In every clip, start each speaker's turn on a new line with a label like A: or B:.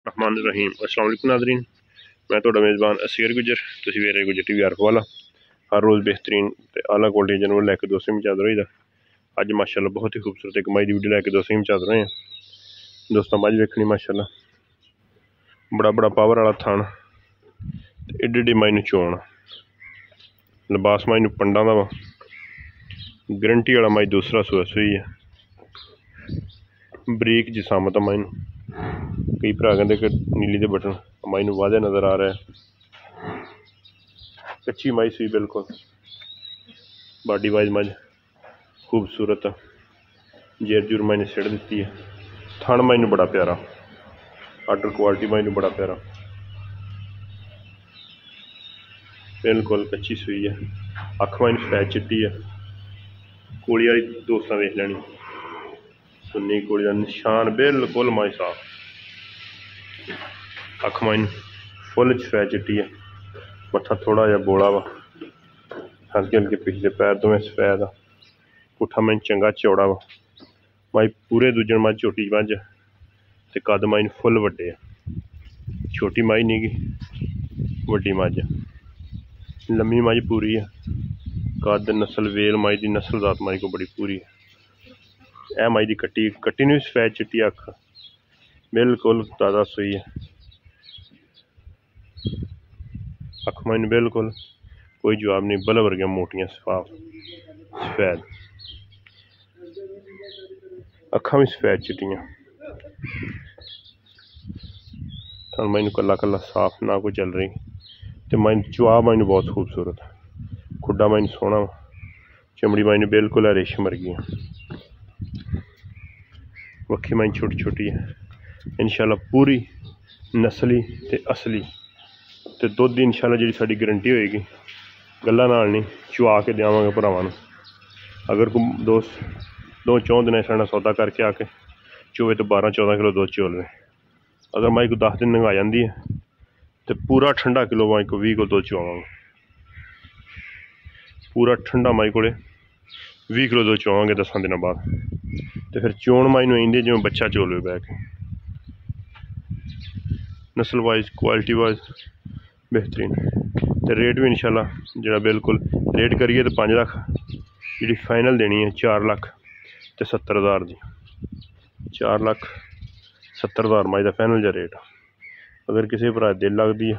A: रहमान रहीम। अस्सलाम वालेकुम नाज़रीन, मैं तो मेज़बान असगर गुजर, तुसीं वेख रहे गुजर टीवी आर वाला। हर रोज़ बेहतरीन ते आला क्वालिटी जानवर लैके दोस्तों में चादर होईदा। अज माशाअल्लाह बहुत ही खूबसूरत एक मई की वीडियो लैके दोस्तों में चादर होए दोस्तों। मज वेखनी माशाअल्लाह बड़ा बड़ा पावर वाला थान, एड्डी एड्डी मई नूं चोण, लिबास मई नूं पंडा दा वा, गारंटी वाला मई दूसरा सूआ सूई है, बरीक जिसामत मई नूं। कई भरा कहते कि नीली दे बटन मई नूं वादे नज़र आ रहा है। कच्ची मई सी बिल्कुल, बॉडी वाइज मज खूबसूरत है, जेर जूर मई ने सिड़ दी है। थन मई नूं बड़ा प्यारा, आर्डर क्वालिटी मई नूं बड़ा प्यारा, बिल्कुल कच्ची सूई है। अख मई नूं सफैद चिट्टी है, कोड़ी वाली दोस्तां वेख लैनी, सुन्नी कोड़ी का निशान बिल्कुल मई साफ। अख मई फुल सफैद चिट्टी है, मत्था थोड़ा जहा बोला वा, हल्के हल्के पिछले पैर दोवें सफैद आ, पुट्ठा मई चंगा चौड़ा वा। मई पूरे दूजन मज झोटी मज ते कद मई फुल वड्डे आ, छोटी मई नहीं गी वड्डी मज आ, लम्मी मज पूरी है। कद नस्ल वेल मई की नस्ल जात मई को बड़ी पूरी है। यह मई की कट्टी कट्टी ने भी सफैद चिट्टी अख, बिल्कुल ताज़ा सूई है। अख मई बिल्कुल कोई जवाब नहीं, बल वर्गियां मोटियां साफ सफैद, अखा भी सफैद चिट्टियां। मई कला कला साफ, ना कोई चल रही, तो मई जवाब मई बहुत खूबसूरत, खुडा मई सोहना, चमड़ी मई बिल्कुल है रेशम वर्गी, वक्खी मई छोटी छोटी है। इंशाल्लाह पूरी नस्ली ते असली ते दुध की इंशाल्लाह जी साड़ी गारंटी होएगी, गल्लां नाल नहीं, चुआ के देवांगे भरावां नूं। अगर कोई दोस्त 2-4 दिन साढ़ा सौदा करके आके चोवे तो 12-14 किलो दुध चोलवे। अगर माई को 10 दिन नंगा जाती है तो पूरा ठंडा किलो माई को 20 किलो दुध चुवावांगे, पूरा ठंडा माई को 20 किलो दुध चुवावांगे 10 दिन बाद। तो फिर चोण माई नूं आइंदी जिवें बच्चा चोलवे बह के। नस्ल वाइज क्वालिटी वाइज बेहतरीन, तो रेट भी इंशाल्लाह जो बिल्कुल रेट करिए तो 5 लाख, जी फाइनल देनी है 4,70,000 की, 4,70,000 मई का फाइनल जो रेट। अगर किसी भरा दिल लगती है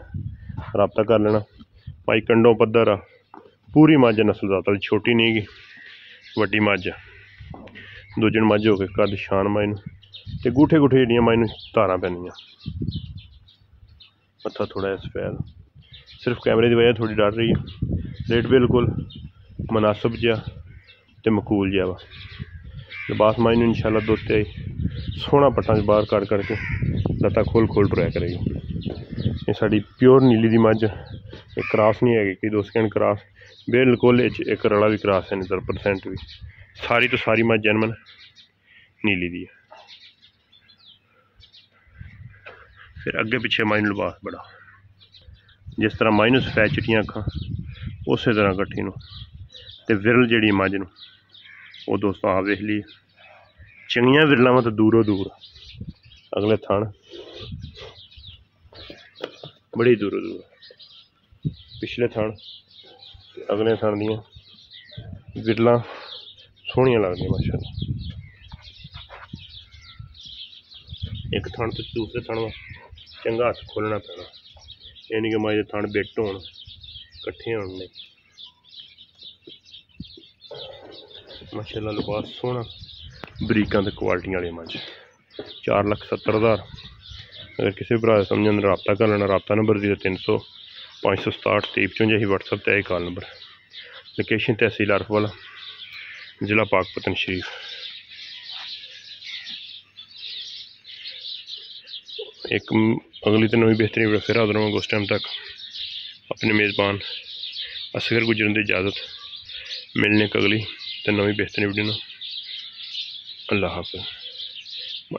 A: रबता कर लेना। माई कंडों पद्धर आ, पूरी मझ नस्ल जात वाली, छोटी नहीं गी वड्डी मझ आ, दूजन मझ हो के कद शान माई नूं ते गूठे गूठे जिहड़ियां माई नूं धारां पैंदियां, मत्था थोड़ा जिहा सफैद, सिर्फ कैमरे की वजह थोड़ी डर रही है। रेट बिल्कुल मुनासिब जहा ते मकूल जहा वा। लिबास माई नूं इंशाल्लाह दुध ते सोहना पट्टां च बाहर कड़ करके लत्ता खोल खोल टुराया करेगी। ये साड़ी प्योर नीली दी मझ, एक क्रॉस नहीं है, कई दोस्त कहन क्रॉस, बिल्कुल एक रला भी क्रॉस है नहीं, 10% भी, सारी तो सारी मझ जनमन नीली दी है। फिर अगे पिछे माई लिबास बड़ा, जिस तरह माई नूं सफैद चिट्टियां अखां उस तरह कट्ठी नूं ते विरल जिहड़ी मझ नूं वो दोस्तों आप वेख ली, चंगियां विरलां तो दूरों दूर, अगले थण बड़ी दूरों दूर, पिछले थण अगले थण दियां विरलां सोहणियां लगदियां माशाअल्लाह। एक थण तो दूसरे थण चंगा हथ खोलना पैना, ये नहीं कि माई दे थण बिट होण कट्ठे होण नहीं। माशाअल्लाह लिबास सोहना, बरीकां ते क्वालिटियां वाली मझ, 4,70,000। अगर किसी भरा समझन रबता कर लेना, रबता नंबर 0300 567 2355 व्हाट्सएप ते कॉल नंबर। लोकेशन तहसील आरफ वाला, जिला पाकपतन शरीफ। एक अगली तो नवी बेहतरीन वीडियो फिर हाजिर होंगे। उस टाइम तक अपने मेज़बान असगर गुजरन की इजाज़त, मिलने एक अगली तो नवी बेहतरीन वीडियो ना। अल्लाह हाफ़िज़।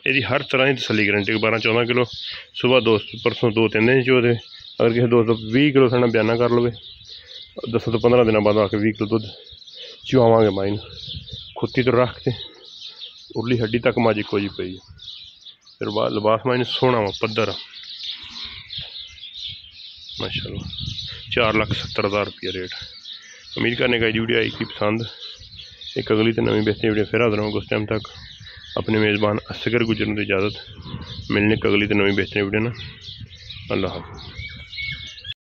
A: यदि हर तरह की तसली गारंटी, 12-14 किलो सुबह दोस्त परसों 2-3 दिन चो दे। अगर किसी दोस्त 20 किलो साढ़ा बयाना कर लवे, 10 तो 15 दिन बाद आके 20 किलो दुध चुवावांगे माई, खुत्ती तो रख के उरली हड्डी तक मज इक्को जी पई। फिर लिबास माइन सोहना वा पद्धर माशाल्लाह। 4,70,000 रुपया रेट। उम्मीद करने का वीडियो आई कि पसंद। एक अगली तो नवी बेहतरीन वीडियो फिर हाजिर होंगे। उस टाइम तक अपने मेज़बान असगर गुजरने की इजाज़त। मिलने एक अगली तो नवी बेहतरीन वीडियो ना। अल्लाह हाफ़िज़।